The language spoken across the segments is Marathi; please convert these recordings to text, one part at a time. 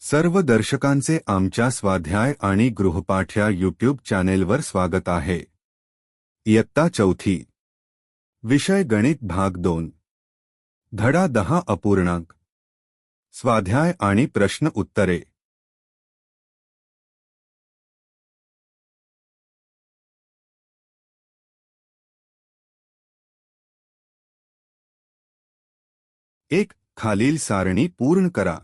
सर्व दर्शकांचे आमच्या स्वाध्याय आणि गृहपाठ या यूट्यूब चॅनेलवर स्वागत आहे। इयत्ता चौथी, विषय गणित भाग 2, धडा 10 अपूर्णांक, स्वाध्याय आणि प्रश्न उत्तरे। एक, खालील सारणी पूर्ण करा।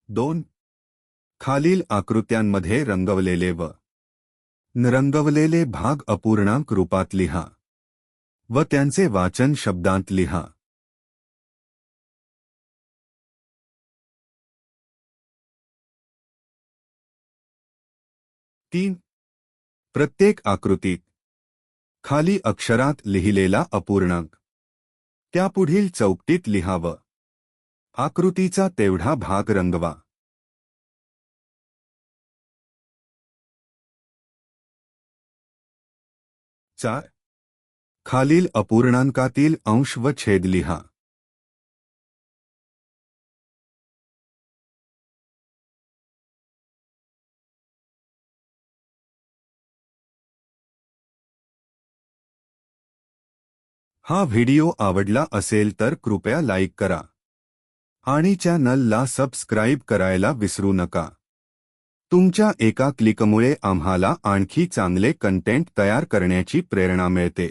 दोन, खालील आकृत्यांमध्ये रंगवलेले व रंगवलेले भाग अपूर्णांक रूपात लिहा व त्यांचे वाचन शब्दांत लिहा। 3, प्रत्येक आकृतीत खाली अक्षरात लिहिलेला अपूर्णांक त्यापुढील चौकटीत लिहावं। आकृतीचा तेवढा भाग रंगवा। 4, खालील अपूर्णांकातील अंश व छेद लिहा। 'हा व्हिडिओ आवडला असेल तर कृपया लाईक करा आणि चॅनलला सबस्क्राईब करायला विसरू नका। तुमच्या एका क्लिकमुळे आम्हाला आणखी चांगले कंटेंट तयार करण्याची प्रेरणा मिळते।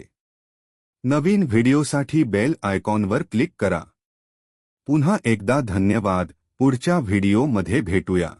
नवीन व्हिडिओसाठी बेल आयकॉनवर क्लिक करा। पुन्हा एकदा धन्यवाद। पुढच्या व्हिडिओमध्ये भेटूया।